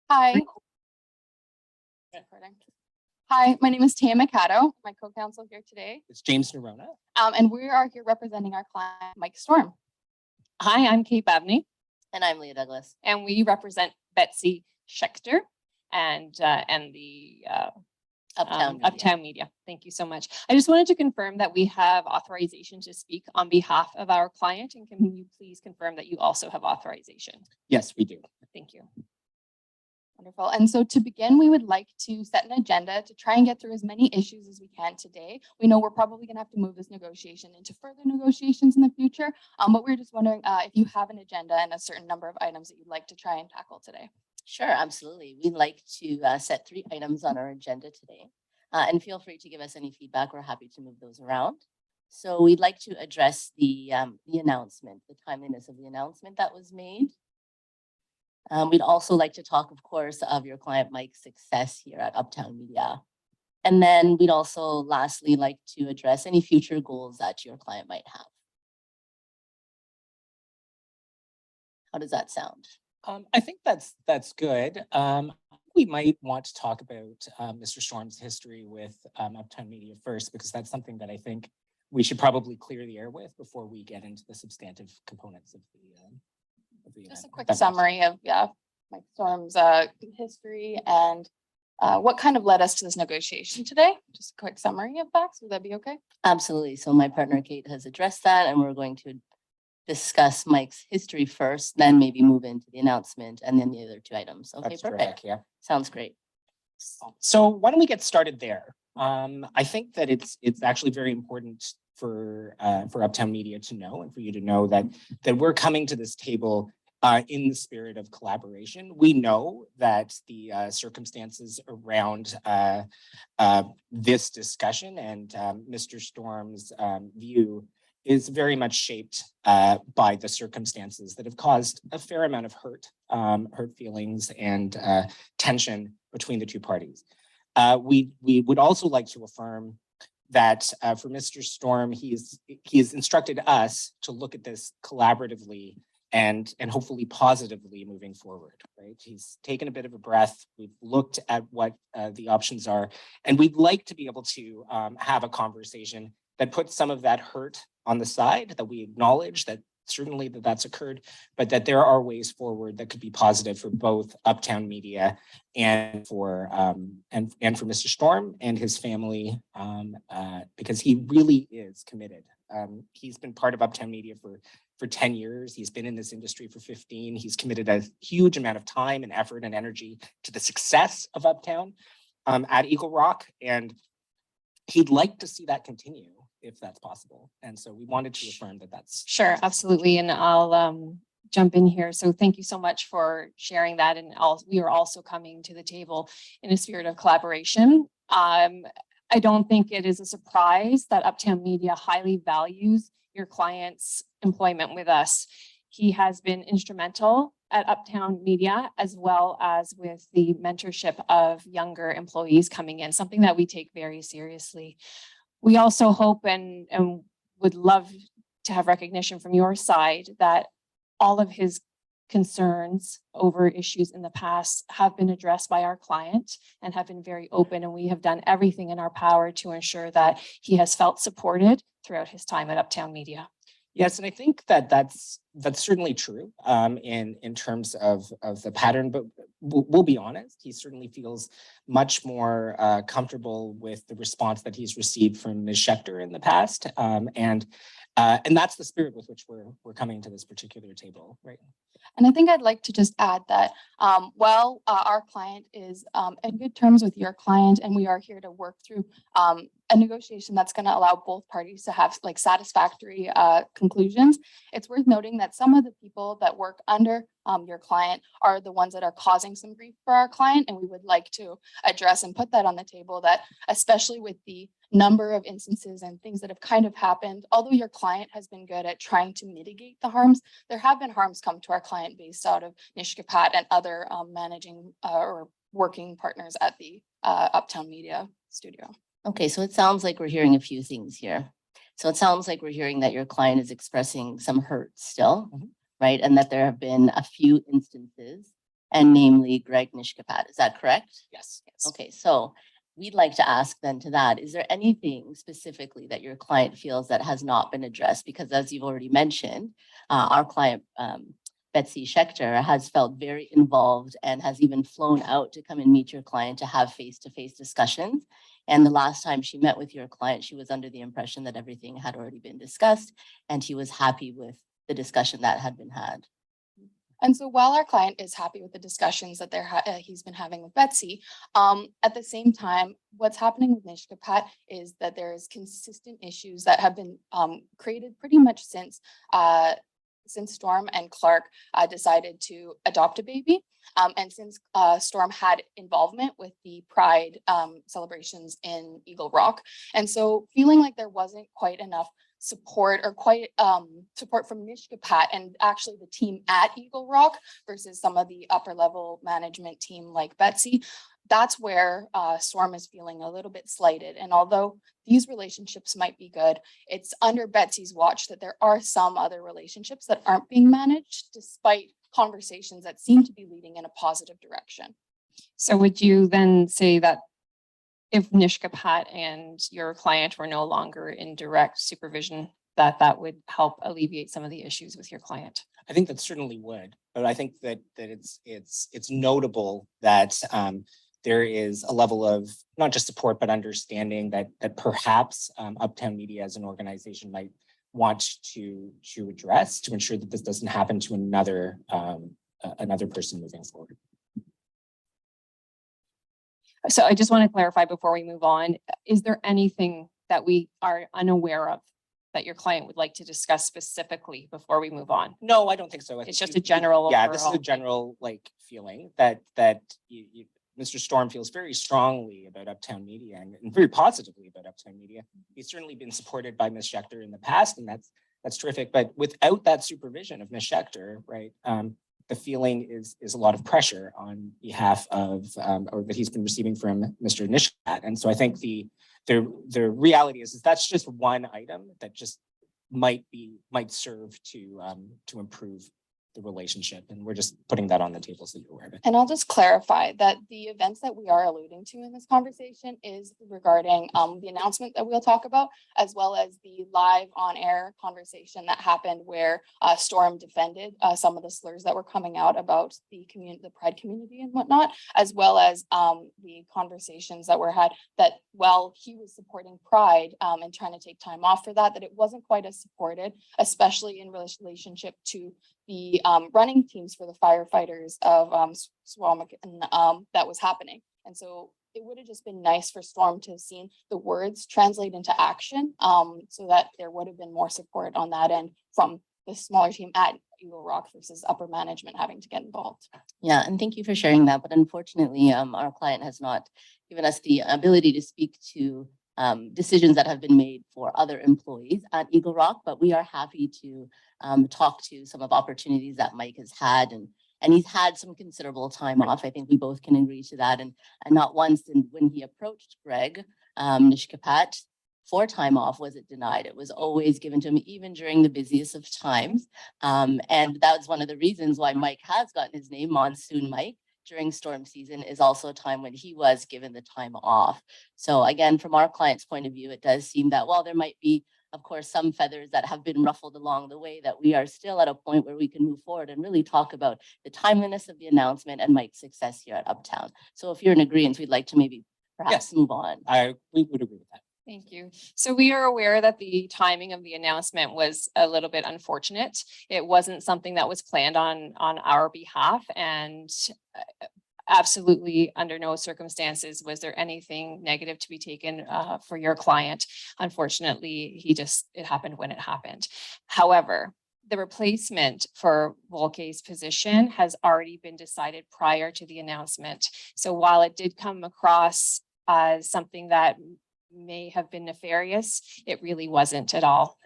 Hi. Recording. Hi, my name is Tia Mikado, my co-counsel here today. It's James Nerona. And we are here representing our client, Mike Storm. Hi, I'm Kate Babney, And I'm Leah Douglas. and we represent Betsy Schechter and the Uptown Media. Media. Thank you so much. I just wanted to confirm that we have authorization to speak on behalf of our client, and can you please confirm that you also have authorization? Yes, we do. Thank you. Wonderful. And so to begin, we would like to set an agenda to try and get through as many issues as we can today. We know we're probably going to have to move this negotiation into further negotiations in the future, but we're just wondering if you have an agenda and a certain number of items that you'd like to try and tackle today. Sure, absolutely. We'd like to set 3 items on our agenda today. And feel free to give us any feedback. We're happy to move those around. So we'd like to address the announcement, the timeliness of the announcement that was made. We'd also like to talk, of course, of your client Mike's success here at Uptown Media. And then we'd also lastly like to address any future goals that your client might have. How does that sound? I think that's good. We might want to talk about Mr. Storm's history with Uptown Media first, because that's something that I think we should probably clear the air with before we get into the substantive components of the Just a quick summary of Mike Storm's history and what kind of led us to this negotiation today. Just a quick summary of facts. Would that be okay? Absolutely. So my partner Kate has addressed that, and we're going to discuss Mike's history first, then maybe move into the announcement and then the other 2 items. Okay, That's perfect. terrific, yeah. Sounds great. So why don't we get started there? I think that it's actually very important for Uptown Media to know, and for you to know, that we're coming to this table in the spirit of collaboration. We know that the circumstances around this discussion and Mr. Storm's view is very much shaped by the circumstances that have caused a fair amount of hurt feelings and tension between the 2 parties. We would also like to affirm that for Mr. Storm, he has instructed us to look at this collaboratively and hopefully positively moving forward, right? He's taken a bit of a breath. We've looked at what the options are, and we'd like to be able to have a conversation that puts some of that hurt on the side, that we acknowledge that certainly that's occurred, but that there are ways forward that could be positive for both Uptown Media and for Mr. Storm and his family, because he really is committed. He's been part of Uptown Media for 10 years. He's been in this industry for 15. He's committed a huge amount of time and effort and energy to the success of Uptown at Eagle Rock, and he'd like to see that continue if that's possible. And so we wanted to affirm that that's Sure, absolutely. And I'll jump in here. So thank you so much for sharing that. And we are also coming to the table in a spirit of collaboration. I don't think it is a surprise that Uptown Media highly values your client's employment with us. He has been instrumental at Uptown Media, as well as with the mentorship of younger employees coming in, something that we take very seriously. We also hope and would love to have recognition from your side that all of his concerns over issues in the past have been addressed by our client and have been very open, and we have done everything in our power to ensure that he has felt supported throughout his time at Uptown Media. Yes, and I think that that's certainly true in terms of the pattern, but we'll be honest, he certainly feels much more comfortable with the response that he's received from Ms. Schechter in the past, and that's the spirit with which we're coming to this particular table, right? And I think I'd like to just add that while our client is in good terms with your client, and we are here to work through a negotiation that's going to allow both parties to have like satisfactory conclusions, it's worth noting that some of the people that work under your client are the ones that are causing some grief for our client, and we would like to address and put that on the table, that especially with the number of instances and things that have kind of happened, although your client has been good at trying to mitigate the harms, there have been harms come to our client based out of Nishkapat and other managing or working partners at the Uptown Media studio. Okay, so it sounds like we're hearing a few things here. So it sounds like we're hearing that your client is expressing some hurt still, right? And that there have been a few instances and namely Greg Nishkapat. Is that correct? Yes. Okay, so we'd like to ask then to that, is there anything specifically that your client feels that has not been addressed? Because as you've already mentioned, our client, Betsy Schechter, has felt very involved and has even flown out to come and meet your client to have face-to-face discussions. And the last time she met with your client, she was under the impression that everything had already been discussed and he was happy with the discussion that had been had. And so while our client is happy with the discussions that he's been having with Betsy, at the same time, what's happening with Nishkapat is that there's consistent issues that have been created pretty much since Storm and Clark decided to adopt a baby. And since Storm had involvement with the Pride celebrations in Eagle Rock. And so feeling like there wasn't quite enough support or quite support from Nishkapat and actually the team at Eagle Rock versus some of the upper level management team like Betsy, that's where Storm is feeling a little bit slighted. And although these relationships might be good, it's under Betsy's watch that there are some other relationships that aren't being managed despite conversations that seem to be leading in a positive direction. So would you then say that if Nishkapat and your client were no longer in direct supervision, that would help alleviate some of the issues with your client? I think that certainly would, but I think that it's notable that there is a level of not just support but understanding that perhaps Uptown Media as an organization might want to address to ensure that this doesn't happen to another person moving forward. So I just want to clarify before we move on, is there anything that we are unaware of that your client would like to discuss specifically before we move on? No, I don't think so. It's just a general. Yeah, this is a overall. general feeling that Mr. Storm feels very strongly about Uptown Media and very positively about Uptown Media. He's certainly been supported by Ms. Schechter in the past, and that's terrific. But without that supervision of Ms. Schechter, right, the feeling is a lot of pressure on behalf of or that he's been receiving from Mr. Nishkapat. And so I think the reality is that's just one item that just might serve to improve the relationship, and we're just putting that on the table so you're aware of it. And I'll just clarify that the events that we are alluding to in this conversation is regarding the announcement that we'll talk about, as well as the live on air conversation that happened where Storm defended some of the slurs that were coming out about the Pride community and whatnot, as well as the conversations that were had that while he was supporting Pride and trying to take time off for that it wasn't quite as supported, especially in relationship to the running teams for the firefighters of Squamish that was happening. And so it would have just been nice for Storm to have seen the words translate into action so that there would have been more support on that end from the smaller team at Eagle Rock versus upper management having to get involved. Yeah, and thank you for sharing that. But unfortunately, our client has not given us the ability to speak to decisions that have been made for other employees at Eagle Rock, but we are happy to talk to some of opportunities that Mike has had, and he's had some considerable time off. I think we both can agree to that. And not once when he approached Greg Nishkapat for time off was it denied. It was always given to him, even during the busiest of times. And that's one of the reasons why Mike has gotten his name, Monsoon Mike, during storm season is also a time when he was given the time off. So again, from our client's point of view, it does seem that while there might be, of course, some feathers that have been ruffled along the way, that we are still at a point where we can move forward and really talk about the timeliness of the announcement and Mike's success here at Uptown. So if you're in agreement, we'd like to maybe perhaps move on. We would agree with that. Thank you. So we are aware that the timing of the announcement was a little bit unfortunate. It wasn't something that was planned on our behalf, and absolutely under no circumstances was there anything negative to be taken for your client. Unfortunately, it happened when it happened. However, the replacement for Volke's position has already been decided prior to the announcement. So while it did come across as something that may have been nefarious, it really wasn't at all.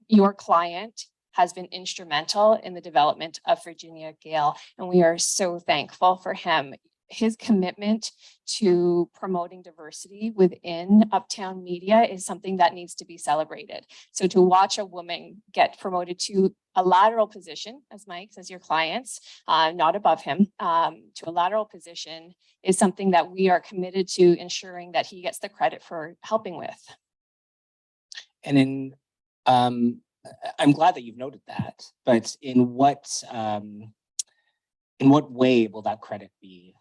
Your client has been instrumental in the development of Virginia Gale, and we are so thankful for him. his commitment to promoting diversity within Uptown media is something that needs to be celebrated. So to watch a woman get promoted to a lateral position, as Mike says, your clients, not above him, to a lateral position is something that we are committed to ensuring that he gets the credit for helping with. And I'm glad that you've noted that, but in what way will that credit be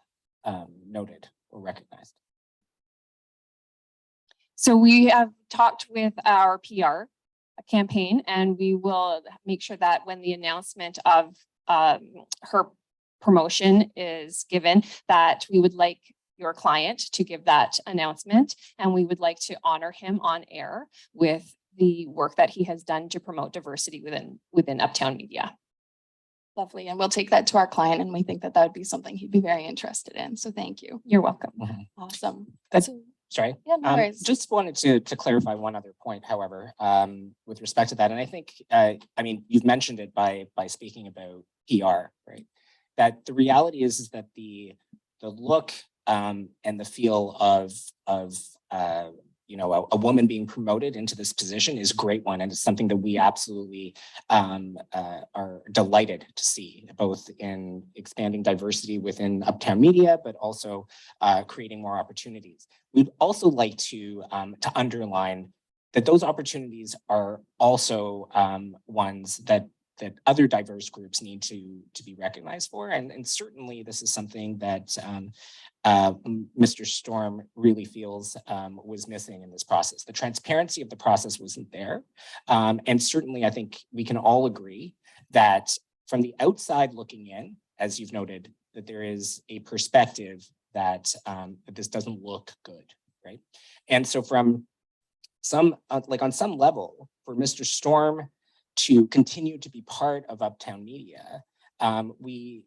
noted or recognized? So we have talked with our PR campaign, and we will make sure that when the announcement of her promotion is given, that we would like your client to give that announcement, and we would like to honor him on air with the work that he has done to promote diversity within Uptown media. Lovely. And we'll take that to our client, and we think that that would be something he'd be very interested in. So thank you. You're welcome. Awesome. That's- Sorry. Yeah, no worries. Just wanted to clarify one other point, however, with respect to that. And I think, I mean, you've mentioned it by speaking about PR, right? That the reality is that the look and the feel of you know, a woman being promoted into this position is a great one. And it's something that we absolutely are delighted to see, both in expanding diversity within Uptown media, but also creating more opportunities. We'd also like to underline that those opportunities are also ones that other diverse groups need to be recognized for. And certainly this is something that Mr. Storm really feels was missing in this process. The transparency of the process wasn't there. And certainly I think we can all agree that from the outside looking in, as you've noted, that there is a perspective that this doesn't look good, right? And so from some, like on some level, for Mr. Storm to continue to be part of Uptown media, we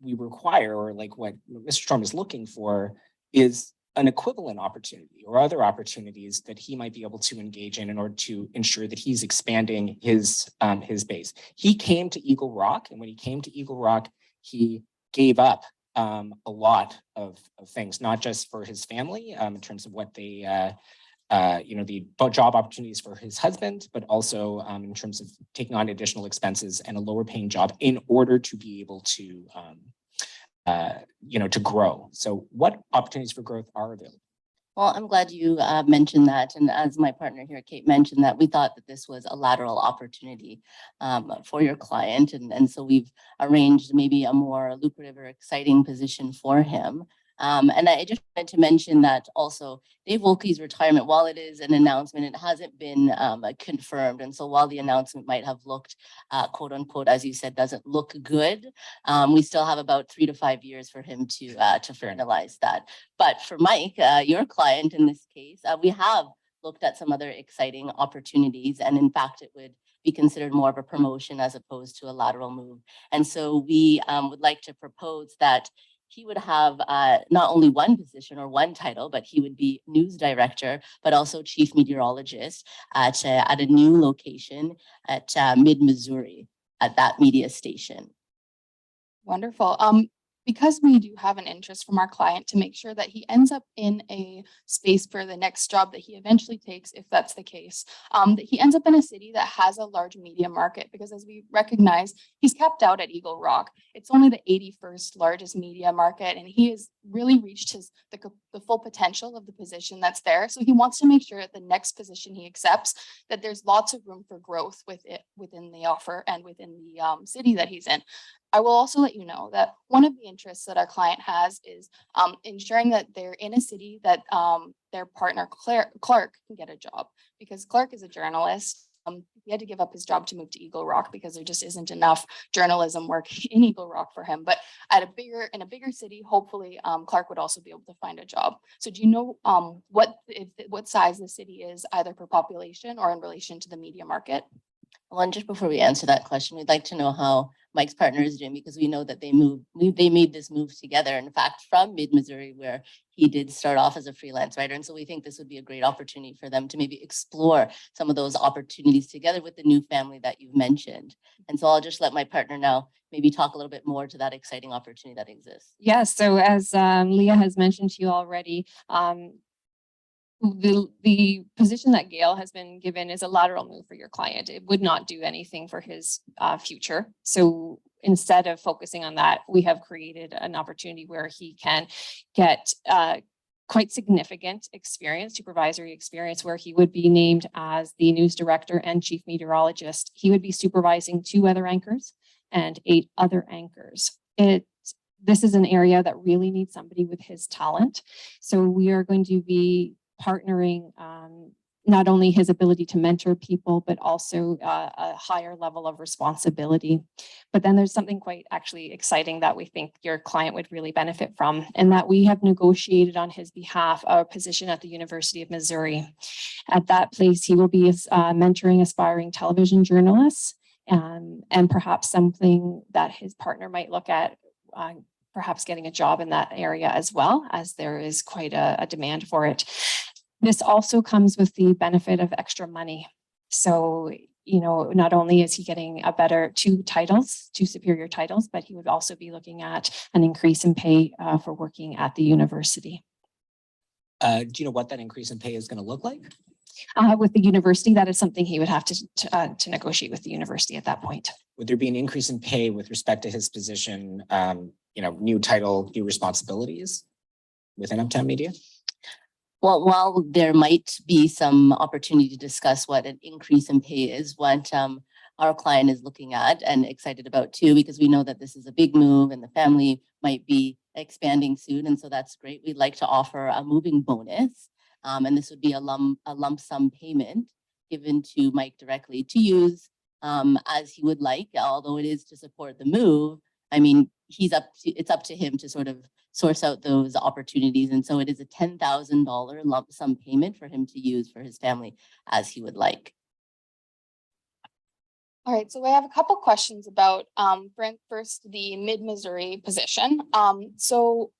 require, or like what Mr. Storm is looking for, is an equivalent opportunity or other opportunities that he might be able to engage in order to ensure that he's expanding his base. He came to Eagle Rock, and when he came to Eagle Rock, he gave up a lot of things, not just for his family in terms of what they the job opportunities for his husband, but also in terms of taking on additional expenses and a lower paying job in order to be able to, to grow. So what opportunities for growth are available? Well, I'm glad you mentioned that. And as my partner here, Kate, mentioned that we thought that this was a lateral opportunity for your client. And so we've arranged maybe a more lucrative or exciting position for him. And I just wanted to mention that also Dave Wolke's retirement, while it is an announcement, it hasn't been confirmed. And so while the announcement might have looked, quote unquote, as you said, doesn't look good, we still have about 3 to 5 years for him to finalize that. But for Mike, your client in this case, we have looked at some other exciting opportunities. And in fact, it would be considered more of a promotion as opposed to a lateral move. And so we would like to propose that he would have not only one position or one title, but he would be news director, but also chief meteorologist at a new location at mid-Missouri at that media station. Wonderful. Because we do have an interest from our client to make sure that he ends up in a space for the next job that he eventually takes, if that's the case, that he ends up in a city that has a large media market, because as we recognize, he's capped out at Eagle Rock. It's only the 81st largest media market, and he has really reached the full potential of the position that's there. So he wants to make sure at the next position he accepts that there's lots of room for growth within the offer and within the city that he's in. I will also let you know that one of the interests that our client has is ensuring that they're in a city that their partner Clark can get a job, because Clark is a journalist. He had to give up his job to move to Eagle Rock because there just isn't enough journalism work in Eagle Rock for him. But in a bigger city, hopefully Clark would also be able to find a job. So do you know what size the city is, either for population or in relation to the media market? Well, and just before we answer that question, we'd like to know how Mike's partner is doing, because we know that they made this move together. In fact, from Mid-Missouri, where he did start off as a freelance writer. And so we think this would be a great opportunity for them to maybe explore some of those opportunities together with the new family that you've mentioned. And so I'll just let my partner now maybe talk a little bit more to that exciting opportunity that exists. Yes, so as Leah has mentioned to you already, the position that Gail has been given is a lateral move for your client. It would not do anything for his future. So instead of focusing on that, we have created an opportunity where he can get quite significant experience, supervisory experience, where he would be named as the news director and chief meteorologist. He would be supervising 2 weather anchors and 8 other anchors. This is an area that really needs somebody with his talent. So we are going to be partnering not only his ability to mentor people, but also a higher level of responsibility. But then there's something quite actually exciting that we think your client would really benefit from, and that we have negotiated on his behalf a position at the University of Missouri. At that place, he will be mentoring aspiring television journalists, and perhaps something that his partner might look at, perhaps getting a job in that area as well, as there is quite a demand for it. This also comes with the benefit of extra money. So, you know, not only is he getting a better 2 superior titles, but he would also be looking at an increase in pay for working at the university. Do you know what that increase in pay is going to look like? With the university, that is something he would have to negotiate with the university at that point. Would there be an increase in pay with respect to his position, new title, new responsibilities within Uptown Media? Well, while there might be some opportunity to discuss what an increase in pay is, what our client is looking at and excited about too, because we know that this is a big move and the family might be expanding soon. And so that's great. We'd like to offer a moving bonus. And this would be a lump sum payment given to Mike directly to use as he would like, although it is to support the move. I mean, it's up to him to sort of source out those opportunities. And so it is a $10,000 lump sum payment for him to use for his family as he would like. All right, so I have a couple questions about first the Mid-Missouri position. So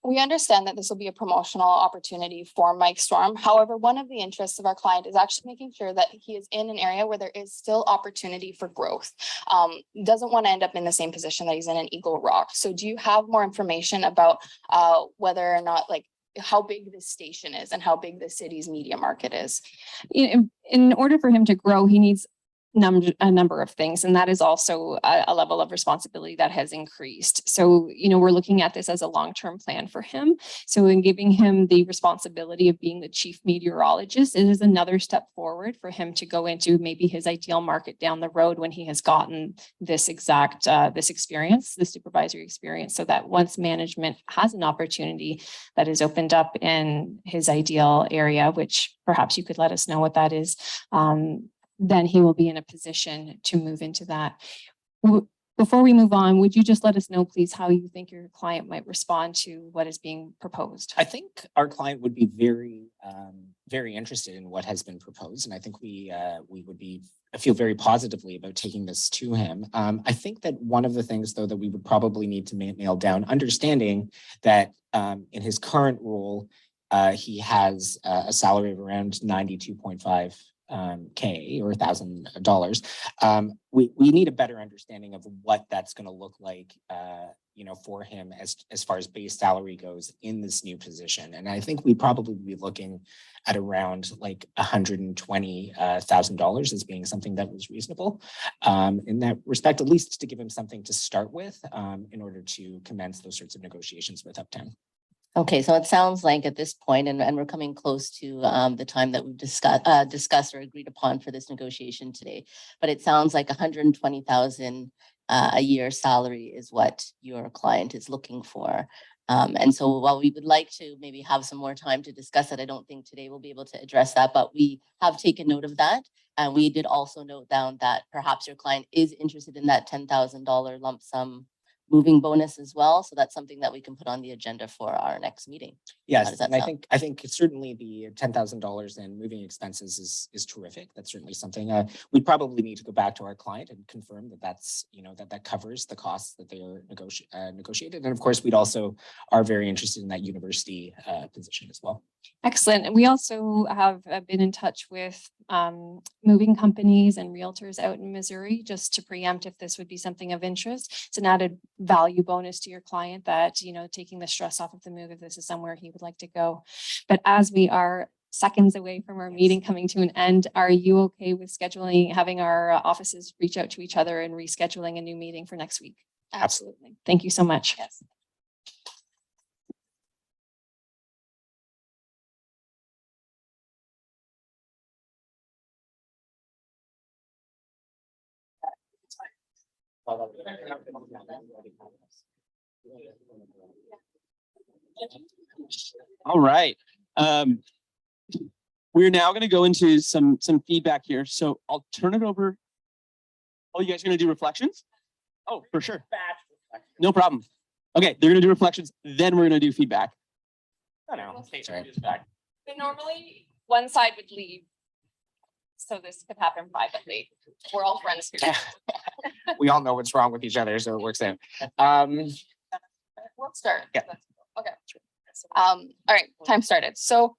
we understand that this will be a promotional opportunity for Mike Storm. However, one of the interests of our client is actually making sure that he is in an area where there is still opportunity for growth. Doesn't want to end up in the same position that he's in Eagle Rock. So do you have more information about whether or not, like, how big this station is and how big the city's media market is? In order for him to grow, he needs a number of things, and that is also a level of responsibility that has increased. So, you know, we're looking at this as a long-term plan for him. So in giving him the responsibility of being the chief meteorologist, it is another step forward for him to go into maybe his ideal market down the road when he has gotten this exact this experience, the supervisory experience, so that once management has an opportunity that is opened up in his ideal area, which perhaps you could let us know what that is, then he will be in a position to move into that. Before we move on, would you just let us know, please, how you think your client might respond to what is being proposed? I think our client would be very, very interested in what has been proposed, and I think we would feel very positively about taking this to him. I think that one of the things, though, that we would probably need to nail down, understanding that in his current role, he has a salary of around $92.5 K or $1,000. We need a better understanding of what that's going to look like, for him as far as base salary goes in this new position. And I think we'd probably be looking at around like $120,000 as being something that was reasonable in that respect, at least to give him something to start with in order to commence those sorts of negotiations with Uptown. Okay, so it sounds like at this point, and we're coming close to the time that we've discussed or agreed upon for this negotiation today, but it sounds like 120,000 a year salary is what your client is looking for. And so while we would like to maybe have some more time to discuss it, I don't think today we'll be able to address that, but we have taken note of that. And we did also note down that perhaps your client is interested in that $10,000 lump sum moving bonus as well. So that's something that we can put on the agenda for our next meeting. How Yes, does that and I sound? think certainly the $10,000 in moving expenses is terrific. That's certainly something we probably need to go back to our client and confirm that that's, you know, that covers the costs that they are negotiated. And of course, we'd also are very interested in that university position as well. Excellent. And we also have been in touch with moving companies and realtors out in Missouri, just to preempt if this would be something of interest. It's an added value bonus to your client that, you know, taking the stress off of the move if this is somewhere he would like to go. But as we are seconds away from our meeting coming to an end, are you okay with scheduling, having our offices reach out to each other and rescheduling a new meeting for next week? Absolutely. Thank you so much. Yes. All right. We're now going to go into some feedback here. So I'll turn it over. Oh, you guys are going to do reflections? Oh, for sure. No problem. Okay, they're going to do reflections. Then we're going to do feedback. Oh, no. Sorry. But normally one side would leave. So this could happen privately. We're all friends here. We all know what's wrong with each other, so it works out. We'll start. Yeah. Okay. All right, time started. So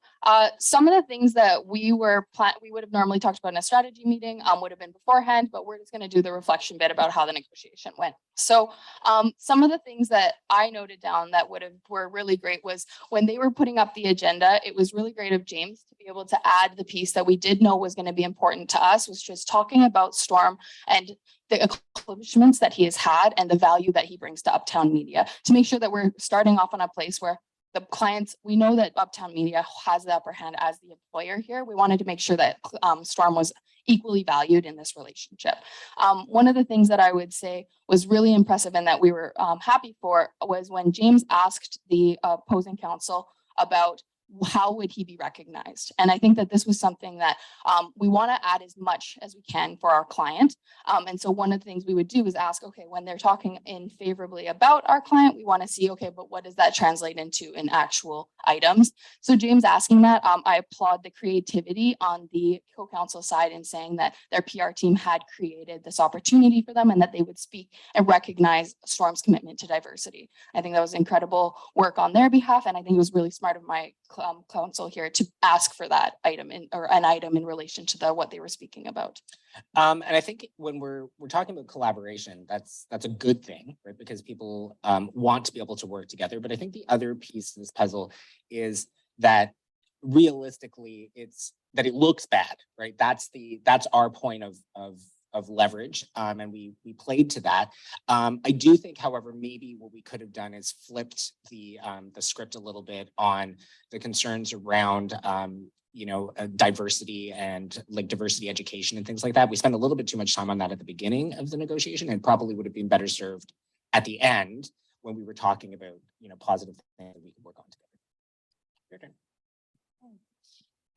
some of the things that we would have normally talked about in a strategy meeting would have been beforehand, but we're just going to do the reflection bit about how the negotiation went. So some of the things that I noted down that were really great was when they were putting up the agenda, it was really great of James to be able to add the piece that we did know was going to be important to us, was just talking about Storm and the accomplishments that he has had and the value that he brings to Uptown Media, to make sure that we're starting off on a place where the clients, we know that Uptown Media has the upper hand as the employer here. We wanted to make sure that Storm was equally valued in this relationship. One of the things that I would say was really impressive and that we were happy for was when James asked the opposing counsel about how would he be recognized? And I think that this was something that we want to add as much as we can for our client. And so one of the things we would do is ask, okay, when they're talking in favorably about our client, we want to see, okay, but what does that translate into in actual items? So James asking that, I applaud the creativity on the co-counsel side in saying that their PR team had created this opportunity for them and that they would speak and recognize Storm's commitment to diversity. I think that was incredible work on their behalf. And I think it was really smart of my counsel here to ask for that item or an item in relation to what they were speaking about. And I think when we're talking about collaboration, that's a good thing, right? Because people want to be able to work together. But I think the other piece of this puzzle is that realistically, it's that it looks bad, right? That's our point of leverage, and we played to that. I do think, however, maybe what we could have done is flipped the script a little bit on the concerns around diversity and like diversity education and things like that. We spent a little bit too much time on that at the beginning of the negotiation, and probably would have been better served at the end when we were talking about positive things that we could work on together. Your turn.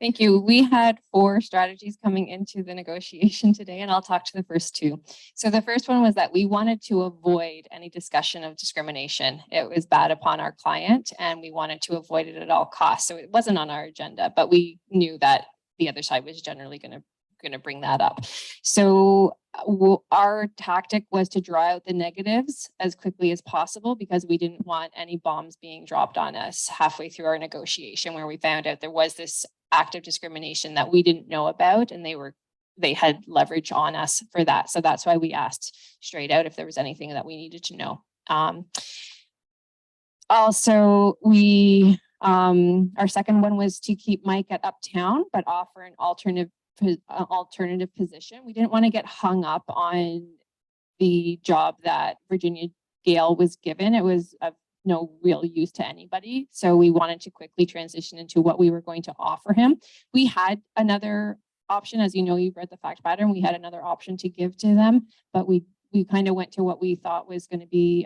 Thank you. We had 4 strategies coming into the negotiation today, and I'll talk to the first 2. So the first one was that we wanted to avoid any discussion of discrimination. It was bad upon our client, and we wanted to avoid it at all costs. So it wasn't on our agenda, but we knew that the other side was generally going to bring that up. So our tactic was to draw out the negatives as quickly as possible because we didn't want any bombs being dropped on us halfway through our negotiation where we found out there was this act of discrimination that we didn't know about, and they had leverage on us for that. So that's why we asked straight out if there was anything that we needed to know. Also, our second one was to keep Mike at Uptown, but offer an alternative position. We didn't want to get hung up on the job that Virginia Gale was given. It was of no real use to anybody. So we wanted to quickly transition into what we were going to offer him. We had another option, as you know, you've read the fact pattern. We had another option to give to them, but we kind of went to what we thought was going to be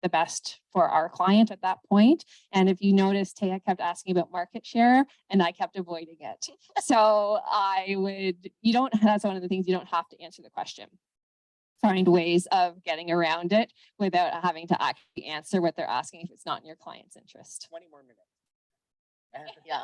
the best for our client at that point. And if you notice, Taya kept asking about market share and I kept avoiding it. So that's one of the things, you don't have to answer the question. find ways of getting around it without having to actually answer what they're asking if it's not in your client's interest. 20 more minutes. Yeah.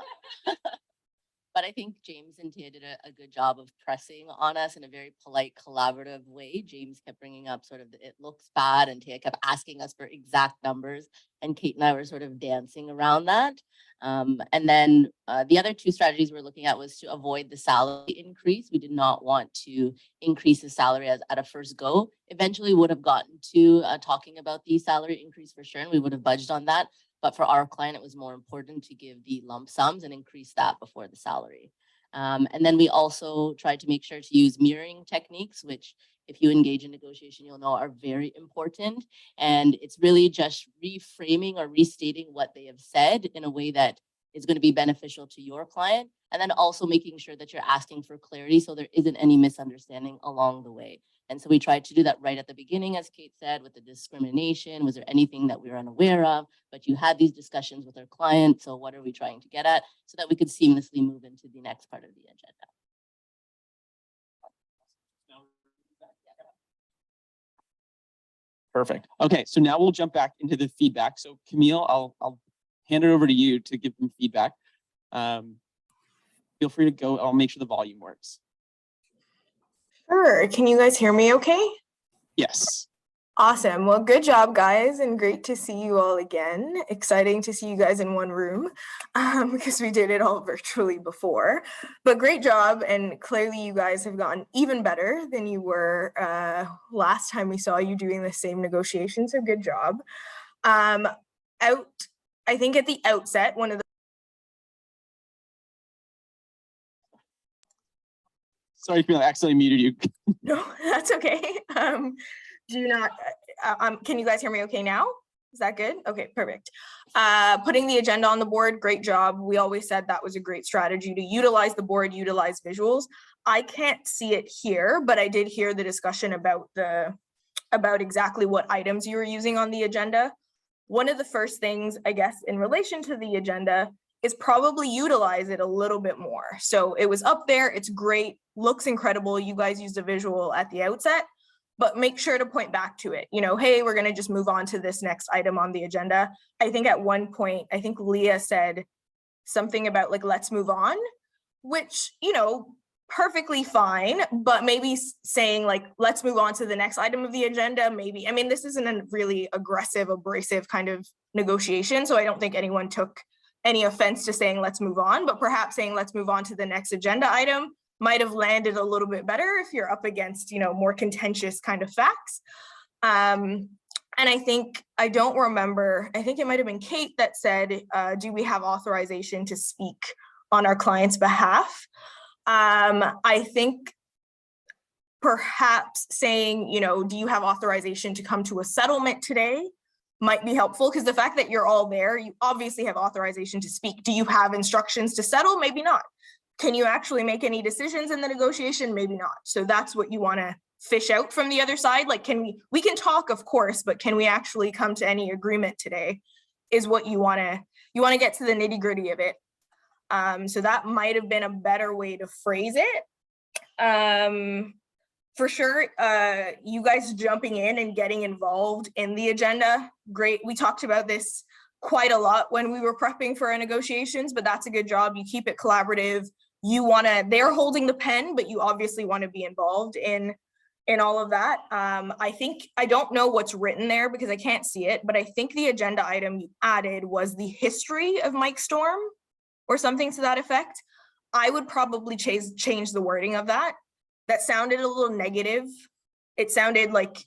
But I think James and Tia did a good job of pressing on us in a very polite, collaborative way. James kept bringing up sort of it looks bad, and Tia kept asking us for exact numbers, and Kate and I were sort of dancing around that. And then the other two strategies we're looking at was to avoid the salary increase. We did not want to increase the salary at a first go. Eventually would have gotten to talking about the salary increase for sure, and we would have budged on that. But for our client, it was more important to give the lump sums and increase that before the salary. And then we also tried to make sure to use mirroring techniques, which if you engage in negotiation, you'll know are very important. And it's really just reframing or restating what they have said in a way that is going to be beneficial to your client. And then also making sure that you're asking for clarity so there isn't any misunderstanding along the way. And so we tried to do that right at the beginning, as Kate said, with the discrimination. Was there anything that we were unaware of? But you had these discussions with our client. So what are we trying to get at so that we could seamlessly move into the next part of the agenda? Perfect. Okay, so now we'll jump back into the feedback. So Camille, I'll hand it over to you to give them feedback. Feel free to go. I'll make sure the volume works. Sure. Can you guys hear me okay? Yes. Awesome. Well, good job, guys, and great to see you all again. Exciting to see you guys in one room because we did it all virtually before. But great job, and clearly you guys have gotten even better than you were last time we saw you doing the same negotiation, so good job. I think at the outset, one of the Sorry, Camille, I accidentally muted you. No, that's okay. Can you guys hear me okay now? Is that good? Okay, perfect. Putting the agenda on the board, great job. We always said that was a great strategy to utilize the board, utilize visuals. I can't see it here, but I did hear the discussion about exactly what items you were using on the agenda. One of the first things, I guess, in relation to the agenda is probably utilize it a little bit more. So it was up there, it's great, looks incredible. You guys used a visual at the outset, but make sure to point back to it. You know, hey, we're gonna just move on to this next item on the agenda. I think at one point, I think Leah said something about like, let's move on, which, you know, perfectly fine, but maybe saying like, let's move on to the next item of the agenda, maybe. I mean, this isn't a really aggressive, abrasive kind of negotiation, so I don't think anyone took any offense to saying let's move on, but perhaps saying let's move on to the next agenda item might have landed a little bit better if you're up against, you know, more contentious kind of facts. And I think, I don't remember, I think it might have been Kate that said, do we have authorization to speak on our client's behalf? I think perhaps saying, you know, do you have authorization to come to a settlement today might be helpful, because the fact that you're all there, you obviously have authorization to speak. Do you have instructions to settle? Maybe not. Can you actually make any decisions in the negotiation? Maybe not. So that's what you want to fish out from the other side. Like, we can talk, of course, but can we actually come to any agreement today is what you want to get to the nitty gritty of it. So that might have been a better way to phrase it. For sure, you guys jumping in and getting involved in the agenda, great. We talked about this quite a lot when we were prepping for our negotiations, but that's a good job. You keep it collaborative. They're holding the pen, but you obviously want to be involved in all of that. I don't know what's written there because I can't see it, but I think the agenda item you added was the history of Mike Storm or something to that effect. I would probably change the wording of that. That sounded a little negative. It sounded like,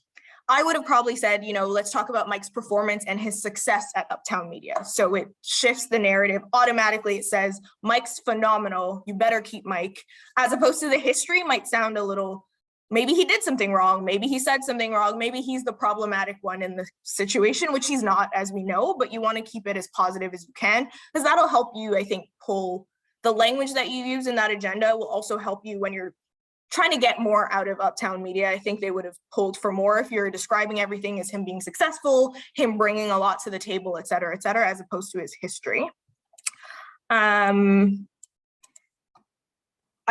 I would have probably said, you know, let's talk about Mike's performance and his success at Uptown Media. So it shifts the narrative. Automatically it says, Mike's phenomenal, you better keep Mike. As opposed to the history might sound a little, maybe he did something wrong, maybe he said something wrong, maybe he's the problematic one in the situation, which he's not, as we know, but you want to keep it as positive as you can, because that'll help you, I think, pull the language that you use in that agenda will also help you when you're trying to get more out of Uptown Media. I think they would have pulled for more if you're describing everything as him being successful, him bringing a lot to the table, et cetera, as opposed to his history. I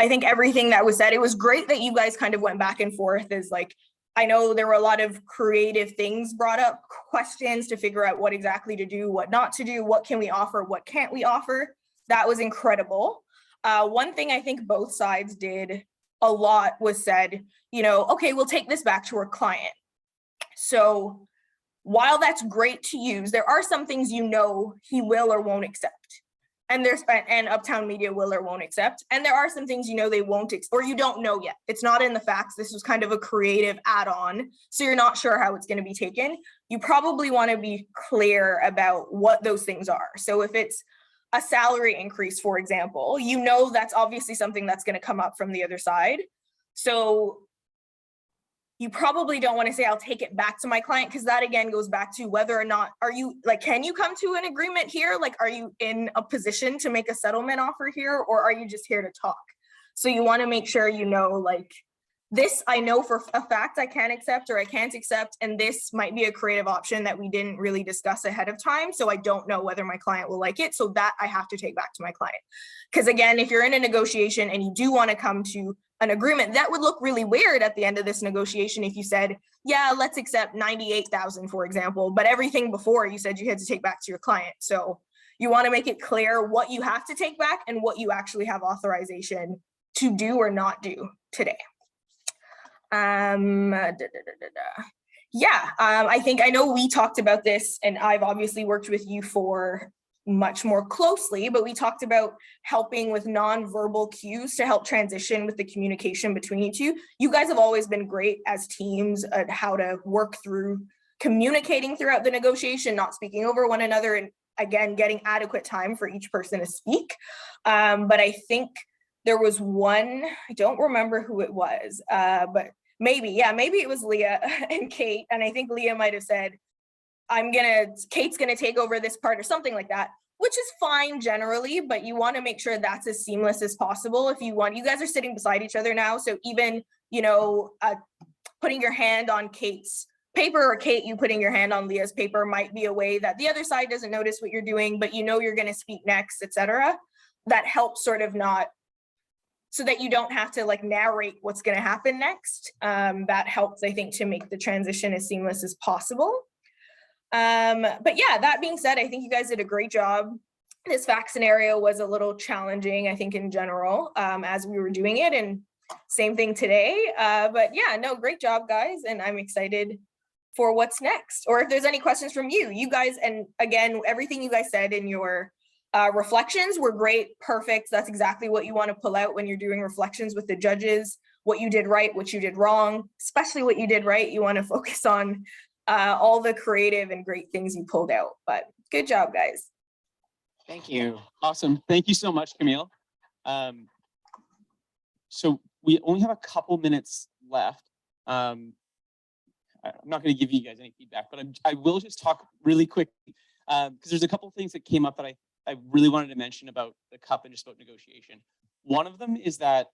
think everything that was said, it was great that you guys kind of went back and forth as like, I know there were a lot of creative things brought up, questions to figure out what exactly to do, what not to do, what can we offer, what can't we offer. That was incredible. One thing I think both sides did a lot was said, okay, we'll take this back to our client. So while that's great to use, there are some things he will or won't accept. And Uptown Media will or won't accept. And there are some things they won't, or you don't know yet. It's not in the facts. This was kind of a creative add-on. So you're not sure how it's going to be taken. You probably want to be clear about what those things are. So if it's a salary increase, for example, that's obviously something that's going to come up from the other side. So you probably don't want to say, I'll take it back to my client, because that again goes back to whether or not, can you come to an agreement here? Are you in a position to make a settlement offer here, or are you just here to talk? So you want to make sure this, I know for a fact I can accept or I can't accept, and this might be a creative option that we didn't really discuss ahead of time, so I don't know whether my client will like it, so that I have to take back to my client. Because again, if you're in a negotiation and you do want to come to an agreement, that would look really weird at the end of this negotiation if you said, yeah, let's accept 98,000, for example, but everything before you said you had to take back to your client. So you want to make it clear what you have to take back and what you actually have authorization to do or not do today. I know we talked about this, and I've obviously worked with you for much more closely, but we talked about helping with nonverbal cues to help transition with the communication between you two. You guys have always been great as teams at how to work through communicating throughout the negotiation, not speaking over one another, and again, getting adequate time for each person to speak. But I think there was one, I don't remember who it was, but maybe it was Leah and Kate. And I think Leah might have said, Kate's gonna take over this part or something like that, which is fine generally, but you want to make sure that's as seamless as possible. If you guys are sitting beside each other now. So even, putting your hand on Kate's paper, or Kate, you putting your hand on Leah's paper might be a way that the other side doesn't notice what you're doing, but you're going to speak next, etc. That helps sort of not, so that you don't have to narrate what's going to happen next. That helps, I think, to make the transition as seamless as possible. But yeah, that being said, I think you guys did a great job. This fact scenario was a little challenging, I think, in general, as we were doing it, and same thing today. But yeah, no, great job, guys. And I'm excited for what's next. Or if there's any questions from you guys, and again, everything you guys said in your reflections were great, perfect. That's exactly what you want to pull out when you're doing reflections with the judges, what you did right, what you did wrong, especially what you did right. You want to focus on all the creative and great things you pulled out. But good job, guys. Thank you. Awesome. Thank you so much, Camille. So we only have a couple minutes left. I'm not going to give you guys any feedback, but I will just talk really quick because there's a couple of things that came up that I really wanted to mention about the cup and just about negotiation. One of them is that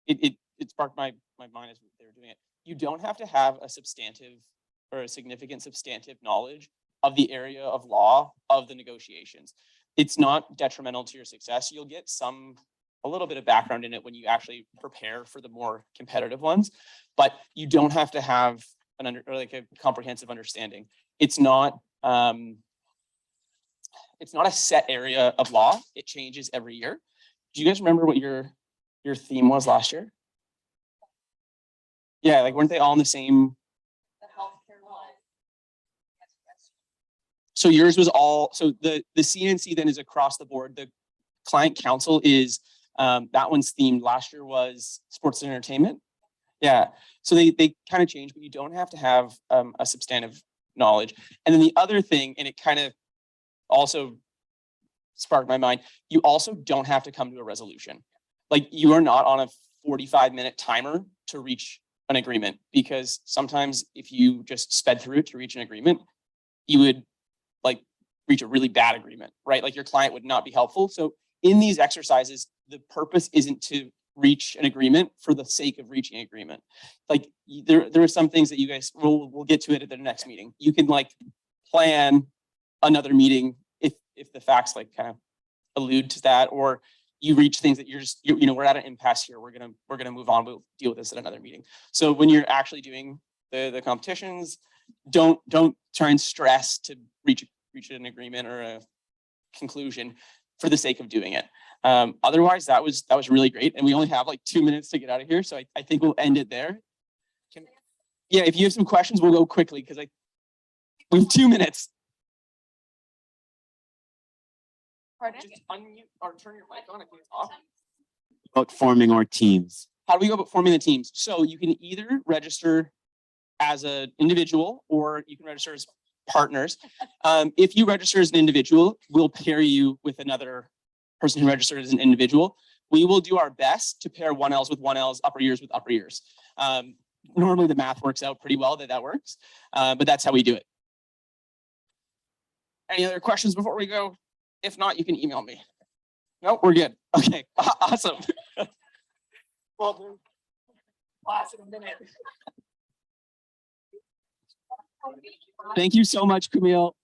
it sparked my mind as they were doing it. You don't have to have a substantive or a significant substantive knowledge of the area of law of the negotiations. It's not detrimental to your success. You'll get a little bit of background in it when you actually prepare for the more competitive ones, but you don't have to have a comprehensive understanding. It's not a set area of law. It changes every year. Do you guys remember what your theme was last year? Yeah, weren't they all in the same? So yours was all, so the CNC then is across the board. The client counsel is, that one's themed. Last year was sports and entertainment. Yeah, so they kind of changed, but you don't have to have a substantive knowledge. And then the other thing, and it kind of also sparked my mind, you also don't have to come to a resolution. You are not on a 45-minute timer to reach an agreement, because sometimes if you just sped through it to reach an agreement, you would reach a really bad agreement, right? Your client would not be helpful. So in these exercises, the purpose isn't to reach an agreement for the sake of reaching agreement. There are some things that you guys we'll get to it at the next meeting. You can plan another meeting if the facts kind of allude to that, or you reach things that we're at an impasse here. We're gonna move on. We'll deal with this at another meeting. So when you're actually doing the competitions. Don't try and stress to reach an agreement or a conclusion for the sake of doing it. Otherwise, that was really great. And we only have like 2 minutes to get out of here. So I think we'll end it there. Yeah, if you have some questions, we'll go quickly because we have 2 minutes. Just unmute or turn your mic on if it's off. About forming our teams. How do we go about forming the teams? So you can either register as an individual or you can register as partners. If you register as an individual, we'll pair you with another person who registered as an individual. We will do our best to pair 1Ls with 1Ls, upper years with upper years. Normally the math works out pretty well that works, but that's how we do it. Any other questions before we go? If not, you can email me. No, we're good. Okay, awesome. Well, class in a minute. Thank you so much, Camille.